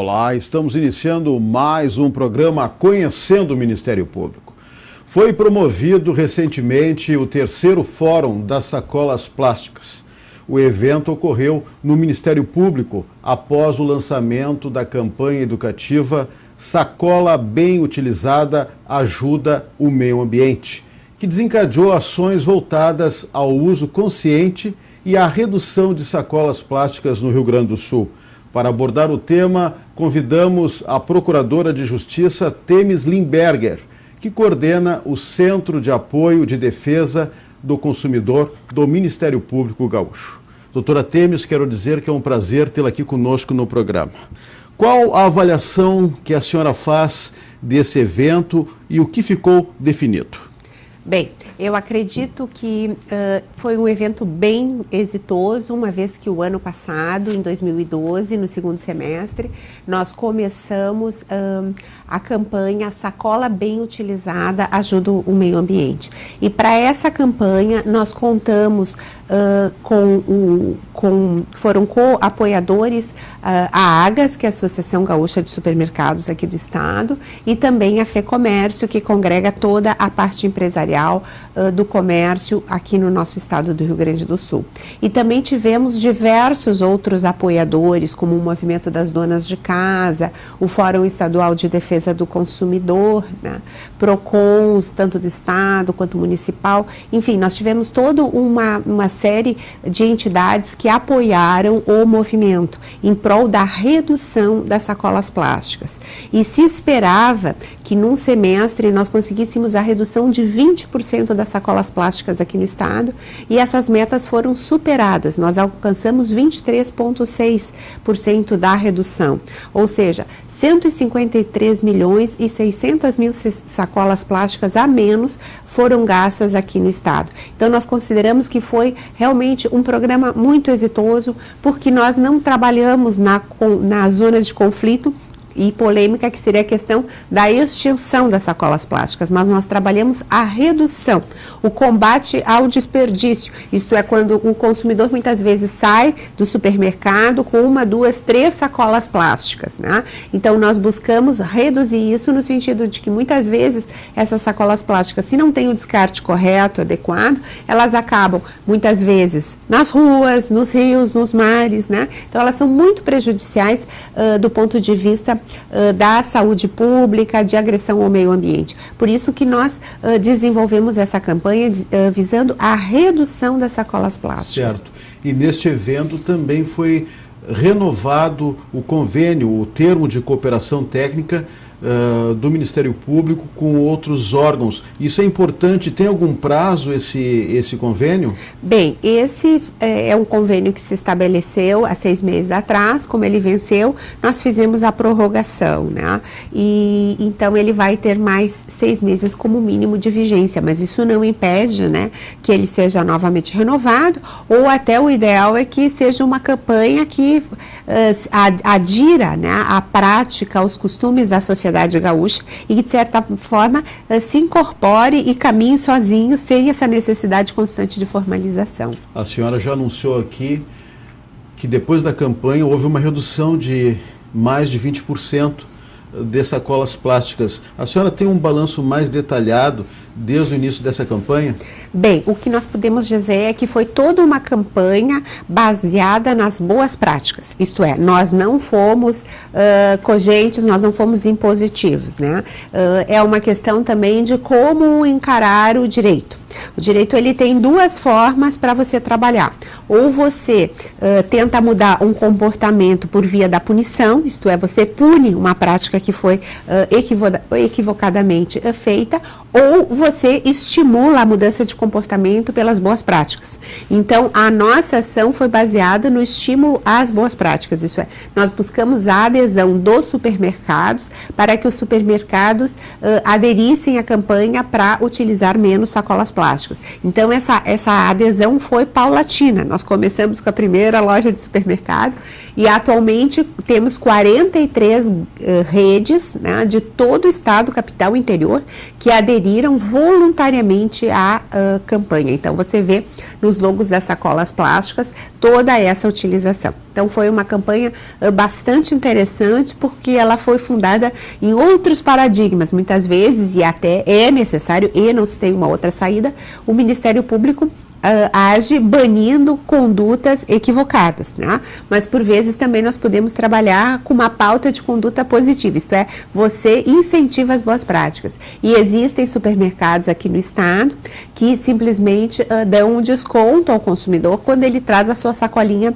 Olá, estamos iniciando mais um programa Conhecendo o Ministério Público. Foi promovido recentemente o 3º Fórum das Sacolas Plásticas. O evento ocorreu no Ministério Público após o lançamento da campanha educativa Sacola Bem Utilizada Ajuda o Meio Ambiente, que desencadeou ações voltadas ao uso consciente e à redução de sacolas plásticas no Rio Grande do Sul. Para abordar o tema, convidamos a Procuradora de Justiça Temis Limberger, que coordena o Centro de Apoio de Defesa do Consumidor do Ministério Público Gaúcho. Doutora Temis, quero dizer que é um prazer tê-la aqui conosco no programa. Qual a avaliação que a senhora faz desse evento e o que ficou definido? Bem, eu acredito que foi um evento bem exitoso, uma vez que o ano passado, em 2012, no segundo semestre, nós começamos a campanha Sacola Bem Utilizada Ajuda o Meio Ambiente. E para essa campanha, nós contamos foram co-apoiadores a AGAS, que é a Associação Gaúcha de Supermercados aqui do estado, e também a FEComércio, que congrega toda a parte empresarial do comércio aqui no nosso estado do Rio Grande do Sul. E também tivemos diversos outros apoiadores, como o Movimento das Donas de Casa, o Fórum Estadual de Defesa do Consumidor, né? PROCONs, tanto do estado quanto municipal. Enfim, nós tivemos toda uma série de entidades que apoiaram o movimento em prol da redução das sacolas plásticas. E se esperava que num semestre nós conseguíssemos a redução de 20% das sacolas plásticas aqui no estado, e essas metas foram superadas. Nós alcançamos 23,6% da redução, ou seja, 153 milhões e 600 mil sacolas plásticas a menos foram gastas aqui no estado. Então nós consideramos que foi realmente um programa muito exitoso, porque nós não trabalhamos na zona de conflito e polêmica, que seria a questão da extinção das sacolas plásticas, mas nós trabalhamos a redução, o combate ao desperdício, isto é, quando o consumidor muitas vezes sai do supermercado com 1, 2, 3 sacolas plásticas, né? Então nós buscamos reduzir isso no sentido de que muitas vezes essas sacolas plásticas, se não tem o descarte correto, adequado, elas acabam muitas vezes nas ruas, nos rios, nos mares, né? Então elas são muito prejudiciais do ponto de vista da saúde pública, de agressão ao meio ambiente. Por isso que nós desenvolvemos essa campanha visando a redução das sacolas plásticas. Certo. E neste evento também foi renovado o convênio, o termo de cooperação técnica do Ministério Público com outros órgãos. Isso é importante? Tem algum prazo esse convênio? Bem, esse é um convênio que se estabeleceu há 6 meses atrás. Como ele venceu, nós fizemos a prorrogação, né? E então ele vai ter mais 6 meses como mínimo de vigência, mas isso não impede, né, que ele seja novamente renovado, ou até o ideal é que seja uma campanha que adira, né, à prática, aos costumes da sociedade gaúcha e que, de certa forma, se incorpore e caminhe sozinho, sem essa necessidade constante de formalização. A senhora já anunciou aqui que depois da campanha houve uma redução de mais de 20% de sacolas plásticas. A senhora tem um balanço mais detalhado desde o início dessa campanha? Bem, o que nós podemos dizer é que foi toda uma campanha baseada nas boas práticas, isto é, nós não fomos cogentes, nós não fomos impositivos, né? É uma questão também de como encarar o direito. O direito, ele tem 2 formas para você trabalhar. Ou você tenta mudar um comportamento por via da punição, isto é, você pune uma prática que foi equivocadamente feita, ou você estimula a mudança de comportamento pelas boas práticas. Então, a nossa ação foi baseada no estímulo às boas práticas, isso é, nós buscamos a adesão dos supermercados para que os supermercados aderissem à campanha para utilizar menos sacolas plásticas. Então, essa adesão foi paulatina. Nós começamos com a primeira loja de supermercado e atualmente temos 43 redes, né, de todo o estado, capital e interior, que aderiram voluntariamente à campanha. Então, você vê nos logos das sacolas plásticas toda essa utilização. Então foi uma campanha bastante interessante, porque ela foi fundada em outros paradigmas. Muitas vezes, e até é necessário, e não se tem uma outra saída, o Ministério Público age banindo condutas equivocadas, né? Mas por vezes também nós podemos trabalhar com uma pauta de conduta positiva, isto é, você incentiva as boas práticas. E existem supermercados aqui no estado que simplesmente dão um desconto ao consumidor quando ele traz a sua sacolinha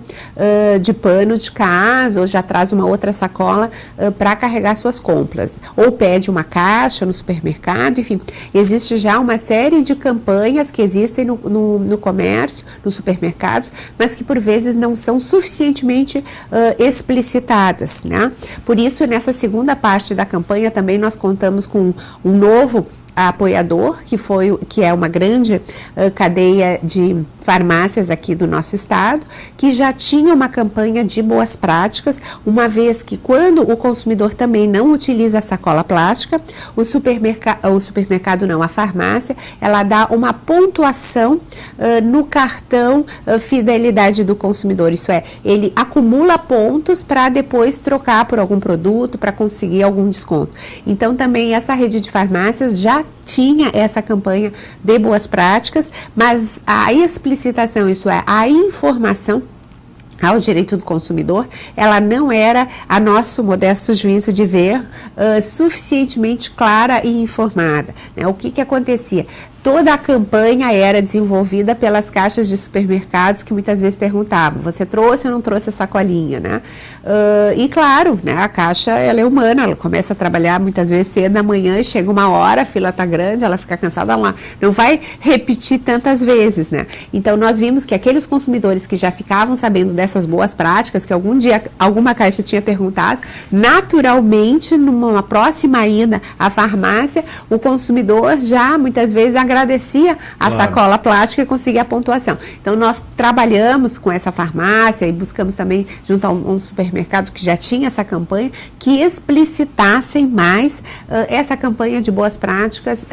de pano de casa, ou já traz uma outra sacola para carregar suas compras, ou pede uma caixa no supermercado, enfim, existe já uma série de campanhas que existem no comércio, nos supermercados, mas que por vezes não são suficientemente explicitadas, né? Por isso, nessa segunda parte da campanha também nós contamos com um novo apoiador, que é uma grande cadeia de farmácias aqui do nosso estado, que já tinha uma campanha de boas práticas, uma vez que quando o consumidor também não utiliza a sacola plástica, a farmácia, ela dá uma pontuação no cartão fidelidade do consumidor, isso é, ele acumula pontos para depois trocar por algum produto, para conseguir algum desconto. Então também essa rede de farmácias já tinha essa campanha de boas práticas, mas a explicitação, isso é, a informação ao direito do consumidor, ela não era, a nosso modesto juízo de ver, suficientemente clara e informada, né? O que acontecia? Toda a campanha era desenvolvida pelas caixas de supermercados que muitas vezes perguntavam, você trouxe ou não trouxe a sacolinha, né? E claro, né, a caixa, ela é humana, ela começa a trabalhar muitas vezes cedo da manhã, chega uma hora, a fila está grande, ela fica cansada, ela não vai repetir tantas vezes, né? Então nós vimos que aqueles consumidores que já ficavam sabendo dessas boas práticas, que algum dia alguma caixa tinha perguntado, naturalmente, numa próxima ida à farmácia, o consumidor já muitas vezes agradecia a sacola plástica e conseguia a pontuação. Então nós trabalhamos com essa farmácia e buscamos também junto a um supermercado que já tinha essa campanha, que explicitassem mais essa campanha de boas práticas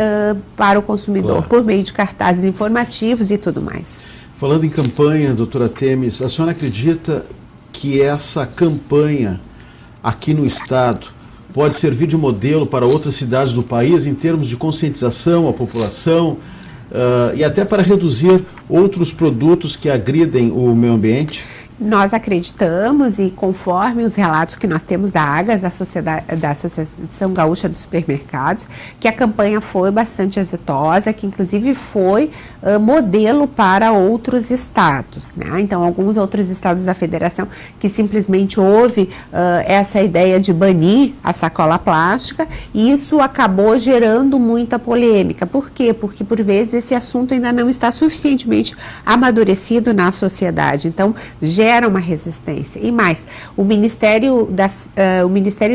para o consumidor, por meio de cartazes informativos e tudo mais. Falando em campanha, doutora Temis, a senhora acredita que essa campanha aqui no estado pode servir de modelo para outras cidades do país em termos de conscientização à população e até para reduzir outros produtos que agridem o meio ambiente? Nós acreditamos, e conforme os relatos que nós temos da AGAS, da Associação Gaúcha dos Supermercados, que a campanha foi bastante exitosa, que inclusive foi modelo para outros estados, né? Então, alguns outros estados da federação que simplesmente houve essa ideia de banir a sacola plástica, e isso acabou gerando muita polêmica. Por quê? Porque, por vezes, esse assunto ainda não está suficientemente amadurecido na sociedade. Então, gera uma resistência. E mais, o Ministério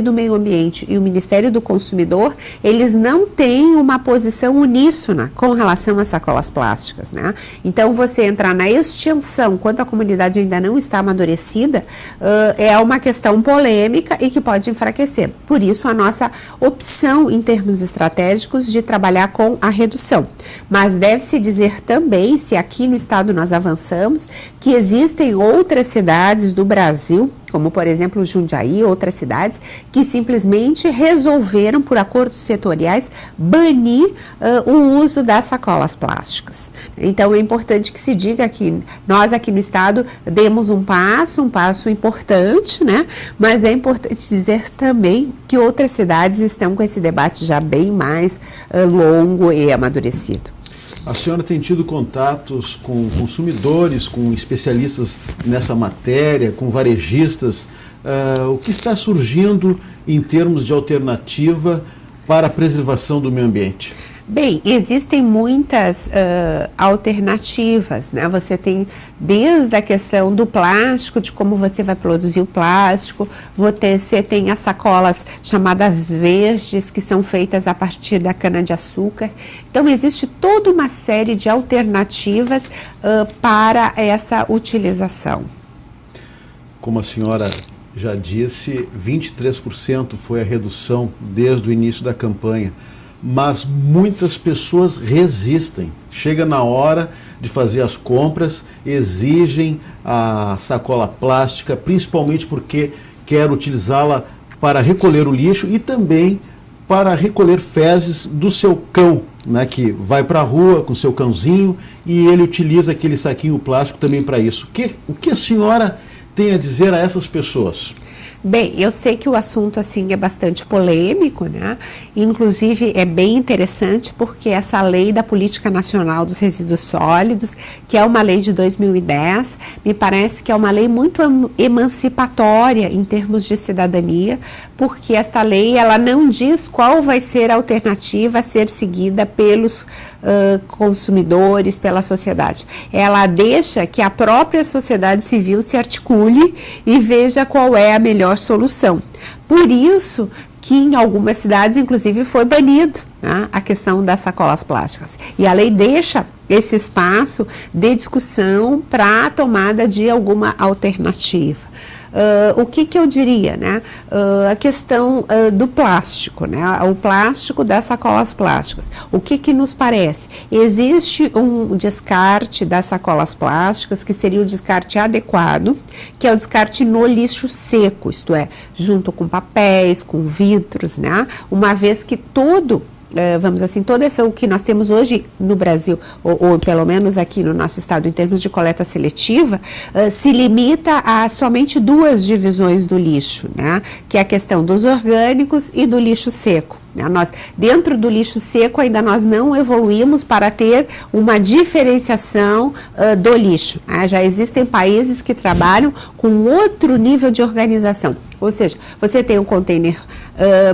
do Meio Ambiente e o Ministério do Consumidor, eles não têm uma posição uníssona com relação às sacolas plásticas, né? Então, você entrar na extinção, quando a comunidade ainda não está amadurecida, é uma questão polêmica e que pode enfraquecer. Por isso, a nossa opção em termos estratégicos de trabalhar com a redução. Mas deve-se dizer também, se aqui no estado nós avançamos, que existem outras cidades do Brasil, como por exemplo Jundiaí, outras cidades, que simplesmente resolveram, por acordos setoriais, banir o uso das sacolas plásticas. Então é importante que se diga que nós aqui no estado demos um passo importante, né? Mas é importante dizer também que outras cidades estão com esse debate já bem mais longo e amadurecido. A senhora tem tido contatos com consumidores, com especialistas nessa matéria, com varejistas. O que está surgindo em termos de alternativa para a preservação do meio ambiente? Bem, existem muitas alternativas, né? Você tem desde a questão do plástico, de como você vai produzir o plástico, você tem as sacolas chamadas verdes, que são feitas a partir da cana-de-açúcar. Então, existe toda uma série de alternativas para essa utilização. Como a senhora já disse, 23% foi a redução desde o início da campanha. mas muitas pessoas resistem. Chega na hora de fazer as compras, exigem a sacola plástica, principalmente porque quer utilizá-la para recolher o lixo e também para recolher fezes do seu cão, né, que vai para a rua com seu cãozinho e ele utiliza aquele saquinho plástico também para isso. O que a senhora tem a dizer a essas pessoas? Bem, eu sei que o assunto assim é bastante polêmico, né? Inclusive é bem interessante porque essa lei da Política Nacional dos Resíduos Sólidos, que é uma lei de 2010, me parece que é uma lei muito emancipatória em termos de cidadania, porque esta lei ela não diz qual vai ser a alternativa a ser seguida pelos consumidores, pela sociedade. Ela deixa que a própria sociedade civil se articule e veja qual é a melhor solução. Por isso que em algumas cidades, inclusive, foi banido, né, a questão das sacolas plásticas. E a lei deixa esse espaço de discussão para a tomada de alguma alternativa. O que eu diria, né? A questão do plástico, né? O plástico das sacolas plásticas. O que nos parece? Existe um descarte das sacolas plásticas que seria o descarte adequado, que é o descarte no lixo seco, isto é, junto com papéis, com vidros, né? Uma vez que todo o que nós temos hoje no Brasil, ou pelo menos aqui no nosso estado, em termos de coleta seletiva, se limita a somente duas divisões do lixo, né? Que é a questão dos orgânicos e do lixo seco. Nós, dentro do lixo seco, ainda nós não evoluímos para ter uma diferenciação do lixo. Já existem países que trabalham com outro nível de organização. Ou seja, você tem um container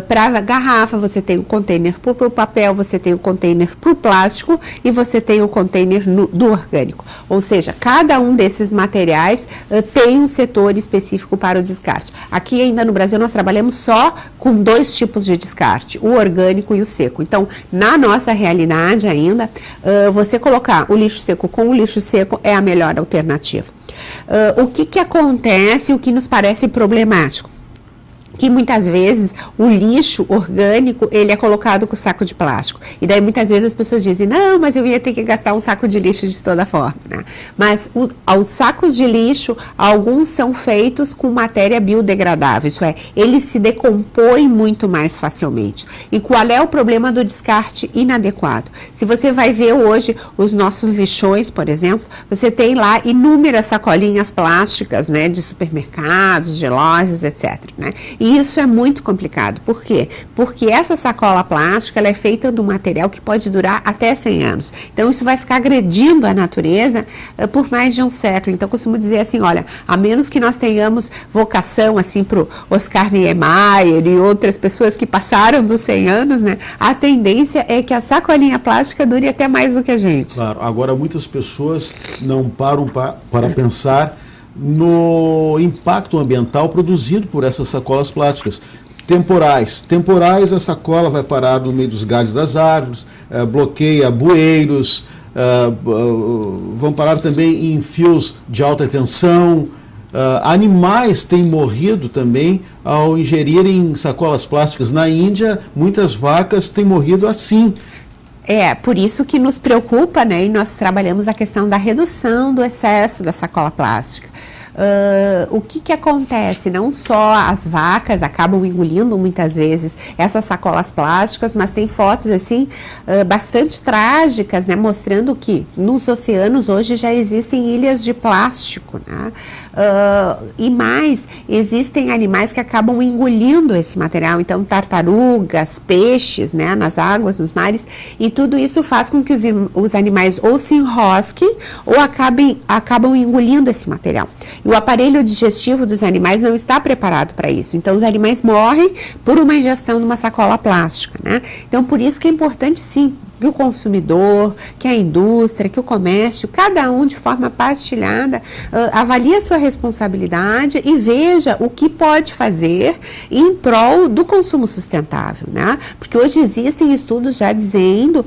para garrafa, você tem um container para o papel, você tem um container para o plástico e você tem um container do orgânico. Ou seja, cada um desses materiais tem um setor específico para o descarte. Aqui ainda no Brasil nós trabalhamos só com dois tipos de descarte, o orgânico e o seco. Então, na nossa realidade ainda, você colocar o lixo seco com o lixo seco é a melhor alternativa. O que acontece, o que nos parece problemático? Que muitas vezes o lixo orgânico, ele é colocado com saco de plástico. E daí muitas vezes as pessoas dizem, não, mas eu ia ter que gastar um saco de lixo de toda forma, né? Mas os sacos de lixo, alguns são feitos com matéria biodegradável, isso é, ele se decompõe muito mais facilmente. E qual é o problema do descarte inadequado? Se você vai ver hoje os nossos lixões, por exemplo, você tem lá inúmeras sacolinhas plásticas, né, de supermercados, de lojas, etc, né? E isso é muito complicado. Por quê? Porque essa sacola plástica ela é feita de um material que pode durar até 100 anos. Então, isso vai ficar agredindo a natureza por mais de um século. Então, eu costumo dizer assim, olha, a menos que nós tenhamos vocação, assim, para o Oscar Niemeyer e outras pessoas que passaram dos 100 anos, né? A tendência é que a sacolinha plástica dure até mais do que a gente. Claro. Agora, muitas pessoas não param para pensar no impacto ambiental produzido por essas sacolas plásticas. Temporais, a sacola vai parar no meio dos galhos das árvores, bloqueia bueiros, vão parar também em fios de alta tensão. Animais têm morrido também ao ingerirem sacolas plásticas. Na Índia, muitas vacas têm morrido assim. É, por isso que nos preocupa, né, e nós trabalhamos a questão da redução do excesso da sacola plástica. O que acontece? Não só as vacas acabam engolindo muitas vezes essas sacolas plásticas, mas tem fotos assim bastante trágicas, né, mostrando que nos oceanos hoje já existem ilhas de plástico, né? E mais, existem animais que acabam engolindo esse material, então tartarugas, peixes, né, nas águas, nos mares, e tudo isso faz com que os animais ou se enrosquem ou acabam engolindo esse material. E o aparelho digestivo dos animais não está preparado para isso, então os animais morrem por uma ingestão de uma sacola plástica, né? Então, por isso que é importante, sim, que o consumidor, que a indústria, que o comércio, cada um de forma partilhada, avalie a sua responsabilidade e veja o que pode fazer em prol do consumo sustentável, né? Porque hoje existem estudos já dizendo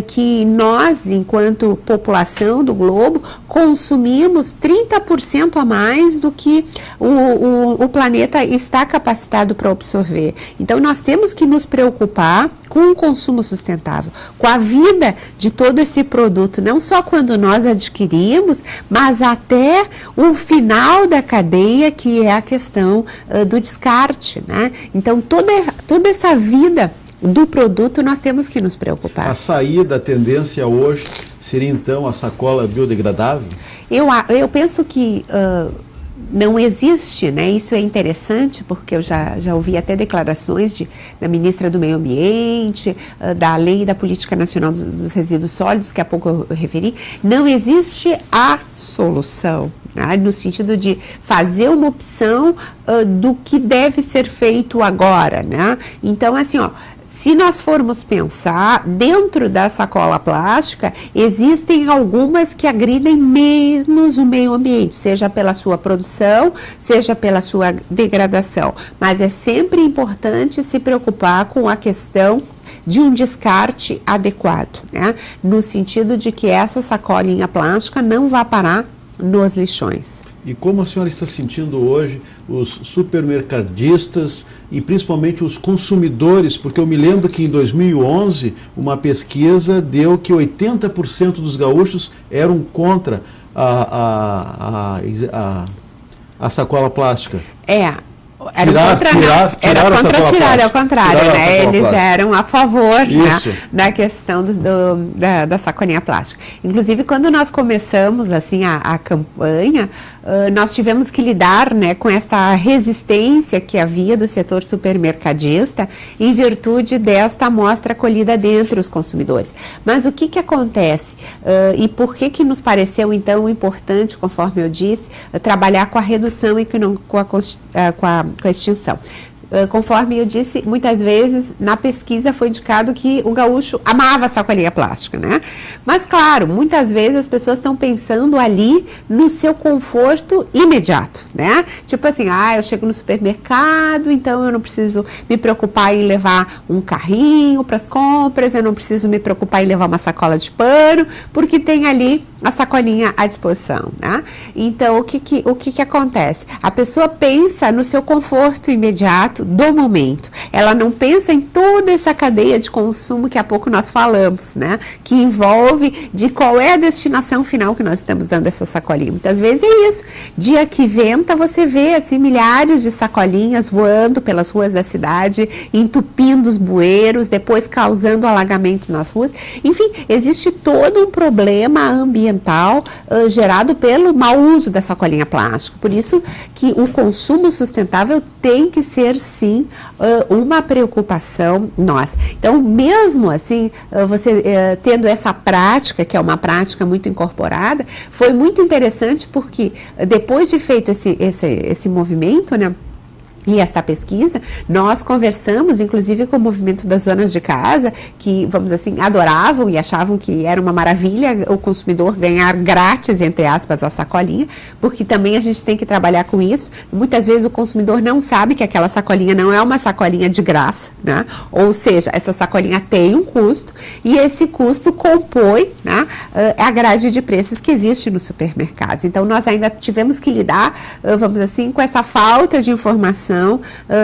que nós, enquanto população do globo, consumimos 30% a mais do que o planeta está capacitado para absorver. Então, nós temos que nos preocupar com o consumo sustentável, com a vida de todo esse produto, não só quando nós adquirimos, mas até o final da cadeia, que é a questão do descarte, né? Então, toda essa vida do produto nós temos que nos preocupar. A saída, a tendência hoje seria então a sacola biodegradável? Eu penso que não existe, né? Isso é interessante porque eu já ouvi até declarações da ministra do Meio Ambiente, da Lei da Política Nacional dos Resíduos Sólidos, que há pouco eu referi. Não existe a solução, né? No sentido de fazer uma opção do que deve ser feito agora, né? Então, assim, se nós formos pensar, dentro da sacola plástica, existem algumas que agridem menos o meio ambiente, seja pela sua produção, seja pela sua degradação. Mas é sempre importante se preocupar com a questão de um descarte adequado, né? No sentido de que essa sacolinha plástica não vá parar nos lixões. E como a senhora está sentindo hoje os supermercadistas e principalmente os consumidores? Porque eu me lembro que em 2011 uma pesquisa deu que 80% dos gaúchos eram contra a sacola plástica. Era ao contrário, né? Eles eram a favor, né, da questão da sacolinha plástica. Inclusive, quando nós começamos assim a campanha, nós tivemos que lidar, né, com esta resistência que havia do setor supermercadista em virtude desta amostra colhida dentre os consumidores. Mas o que acontece? E por que nos pareceu então importante, conforme eu disse, trabalhar com a redução e que não com a extinção? Conforme eu disse, muitas vezes na pesquisa foi indicado que o gaúcho amava a sacolinha plástica, né? Mas claro, muitas vezes as pessoas estão pensando ali no seu conforto imediato, né? Tipo assim, eu chego no supermercado, então eu não preciso me preocupar em levar um carrinho para as compras, eu não preciso me preocupar em levar uma sacola de pano, porque tem ali a sacolinha à disposição, né? Então, o que acontece? A pessoa pensa no seu conforto imediato do momento. Ela não pensa em toda essa cadeia de consumo que há pouco nós falamos, né? Que envolve de qual é a destinação final que nós estamos dando essa sacolinha. Muitas vezes é isso. Dia que venta, você vê assim milhares de sacolinhas voando pelas ruas da cidade, entupindo os bueiros, depois causando alagamento nas ruas. Enfim, existe todo um problema ambiental gerado pelo mau uso da sacolinha plástica. Por isso que o consumo sustentável tem que ser sim uma preocupação nossa. Então, mesmo assim, você tendo essa prática, que é uma prática muito incorporada, foi muito interessante porque depois de feito esse movimento, né, e esta pesquisa, nós conversamos, inclusive, com o movimento das donas de casa, que, vamos assim, adoravam e achavam que era uma maravilha o consumidor ganhar grátis, entre aspas, a sacolinha, porque também a gente tem que trabalhar com isso. Muitas vezes o consumidor não sabe que aquela sacolinha não é uma sacolinha de graça, né? Ou seja, essa sacolinha tem um custo e esse custo compõe, né, a grade de preços que existe nos supermercados. Então, nós ainda tivemos que lidar, vamos assim, com essa falta de informação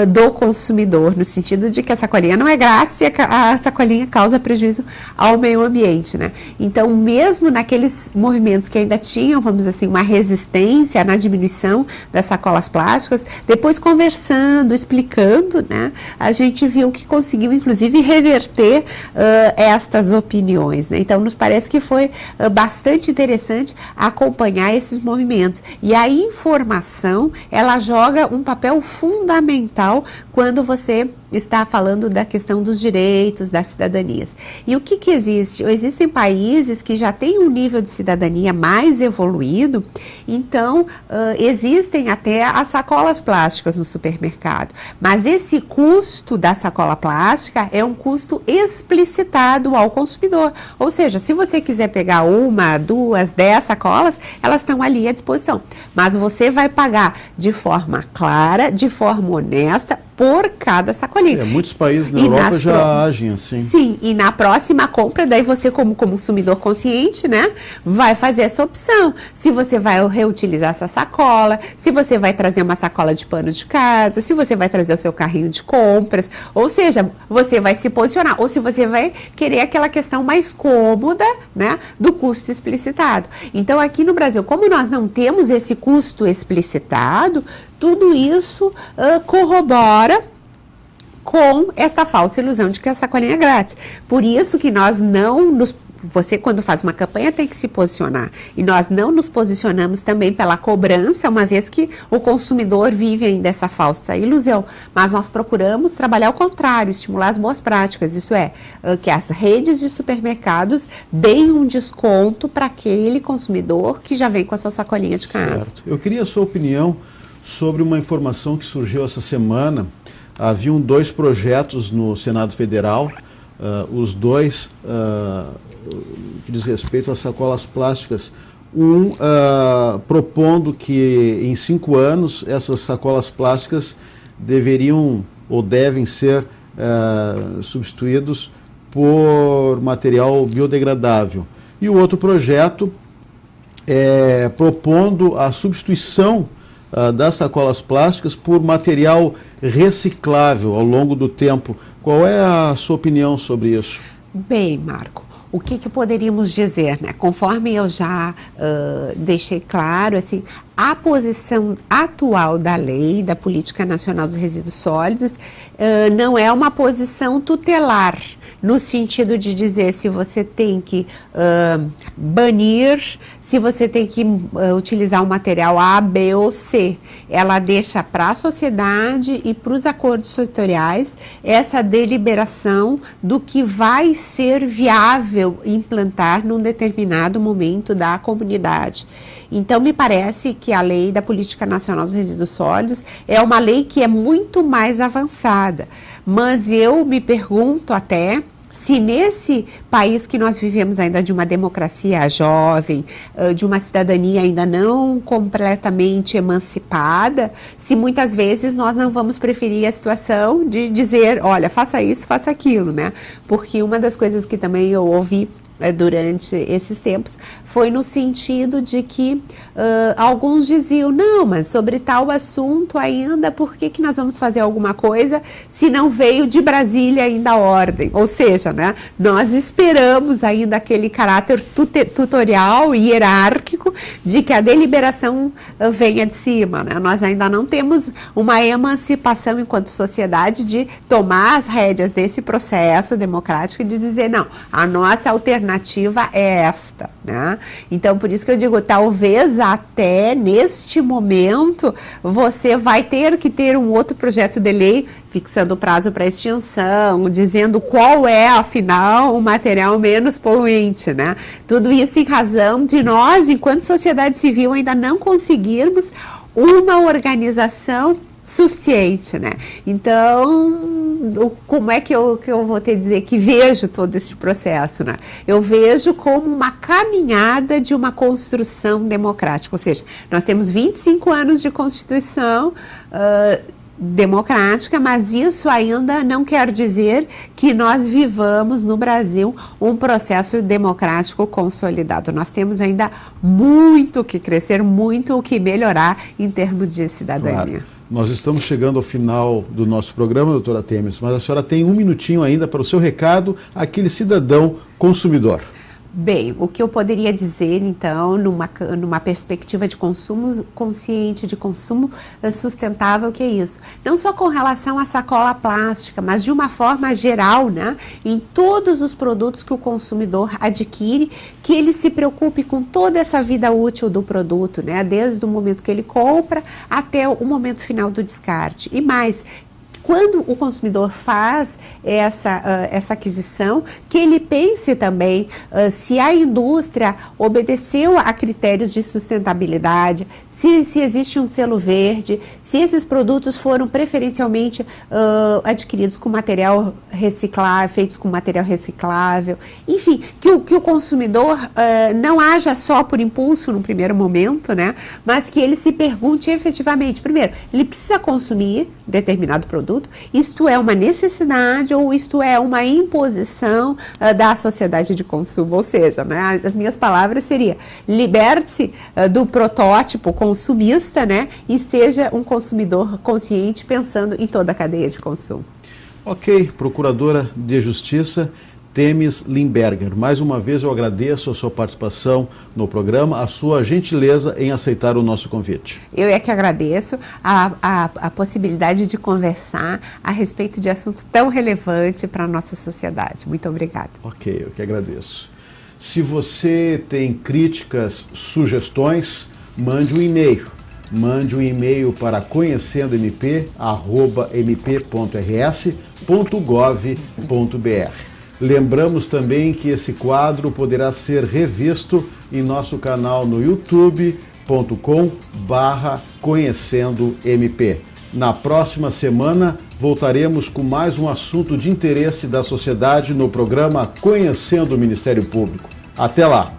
do consumidor, no sentido de que a sacolinha não é grátis e a sacolinha causa prejuízo ao meio ambiente, né? Então, mesmo naqueles movimentos que ainda tinham, vamos dizer assim, uma resistência na diminuição das sacolas plásticas, depois conversando, explicando, né, a gente viu que conseguiu, inclusive, reverter estas opiniões, né? Então, nos parece que foi bastante interessante acompanhar esses movimentos. E a informação, ela joga um papel fundamental fundamental quando você está falando da questão dos direitos, das cidadanias. E o que existe? Existem países que já têm um nível de cidadania mais evoluído, então existem até as sacolas plásticas no supermercado. Mas esse custo da sacola plástica é um custo explicitado ao consumidor. Ou seja, se você quiser pegar 1, 2, 10 sacolas, elas estão ali à disposição. Mas você vai pagar de forma clara, de forma honesta, por cada sacolinha. Muitos países na Europa já agem assim. Sim, e na próxima compra, daí você como consumidor consciente, né, vai fazer essa opção. Se você vai reutilizar essa sacola, se você vai trazer uma sacola de pano de casa, se você vai trazer o seu carrinho de compras, ou seja, você vai se posicionar, ou se você vai querer aquela questão mais cômoda, né, do custo explicitado. Então, aqui no Brasil, como nós não temos esse custo explicitado, tudo isso corrobora com esta falsa ilusão de que a sacolinha é grátis. Por isso que nós você, quando faz uma campanha, tem que se posicionar. E nós não nos posicionamos também pela cobrança, uma vez que o consumidor vive ainda essa falsa ilusão. Mas nós procuramos trabalhar ao contrário, estimular as boas práticas. Isso é, que as redes de supermercados deem um desconto para aquele consumidor que já vem com a sua sacolinha de casa. Certo. Eu queria a sua opinião sobre uma informação que surgiu essa semana. Haviam 2 projetos no Senado Federal, os dois que diz respeito às sacolas plásticas. Propondo que em 5 anos essas sacolas plásticas deveriam ou devem ser substituídos por material biodegradável. E o outro projeto propondo a substituição das sacolas plásticas por material reciclável ao longo do tempo. Qual é a sua opinião sobre isso? Bem, Marco, o que poderíamos dizer, né? Conforme eu já deixei claro, assim, a posição atual da lei, da Política Nacional dos Resíduos Sólidos, não é uma posição tutelar, no sentido de dizer se você tem que banir, se você tem que utilizar o material A, B ou C. Ela deixa para a sociedade e para os acordos setoriais essa deliberação do que vai ser viável implantar num determinado momento da comunidade. Então, me parece que a lei da Política Nacional dos Resíduos Sólidos é uma lei que é muito mais avançada. Mas eu me pergunto até se nesse país que nós vivemos ainda de uma democracia jovem, de uma cidadania ainda não completamente emancipada, se muitas vezes nós não vamos preferir a situação de dizer, olha, faça isso, faça aquilo, né? Porque uma das coisas que também eu ouvi durante esses tempos foi no sentido de que alguns diziam, não, mas sobre tal assunto ainda, por que nós vamos fazer alguma coisa se não veio de Brasília ainda a ordem? Ou seja, né, nós esperamos ainda aquele caráter tutorial e hierárquico de que a deliberação venha de cima, né? Nós ainda não temos uma emancipação enquanto sociedade de tomar as rédeas desse processo democrático e de dizer, não, a nossa alternativa é esta, né? Então, por isso que eu digo, talvez até neste momento você vai ter que ter um outro projeto de lei fixando o prazo para extinção, dizendo qual é, afinal, o material menos poluente, né? Tudo isso em razão de nós, enquanto sociedade civil, ainda não conseguirmos uma organização suficiente, né? Então, como é que eu vou te dizer que vejo todo esse processo, né? Eu vejo como uma caminhada de uma construção democrática, ou seja, nós temos 25 anos de Constituição democrática, mas isso ainda não quer dizer que nós vivamos no Brasil um processo democrático consolidado. Nós temos ainda muito o que crescer, muito o que melhorar em termos de cidadania. Claro. Nós estamos chegando ao final do nosso programa, doutora Temes, mas a senhora tem um minutinho ainda para o seu recado àquele cidadão consumidor. Bem, o que eu poderia dizer, então, numa perspectiva de consumo consciente, de consumo sustentável, que é isso? Não só com relação à sacola plástica, mas de uma forma geral, né? Em todos os produtos que o consumidor adquire, que ele se preocupe com toda essa vida útil do produto, né? Desde o momento que ele compra até o momento final do descarte. E mais, quando o consumidor faz essa aquisição, que ele pense também se a indústria obedeceu a critérios de sustentabilidade, se existe um selo verde, se esses produtos foram preferencialmente adquiridos com material reciclável, feitos com material reciclável, enfim, que o consumidor não haja só por impulso no primeiro momento, né, mas que ele se pergunte efetivamente, primeiro, ele precisa consumir determinado produto, isto é uma necessidade ou isto é uma imposição da sociedade de consumo, ou seja, né, as minhas palavras seriam, liberte-se do protótipo consumista, né, e seja um consumidor consciente pensando em toda a cadeia de consumo. Ok, Procuradora de Justiça Themis Limberger, mais uma vez eu agradeço a sua participação no programa, a sua gentileza em aceitar o nosso convite. Eu é que agradeço a possibilidade de conversar a respeito de assunto tão relevante para a nossa sociedade. Muito obrigada. Ok, eu que agradeço. Se você tem críticas, sugestões, mande um e-mail. Mande um e-mail para conhecendo-mp@mp.rs.gov.br. Lembramos também que esse quadro poderá ser revisto em nosso canal no youtube.com/conhecendo-mp. Na próxima semana voltaremos com mais um assunto de interesse da sociedade no programa Conhecendo o Ministério Público. Até lá!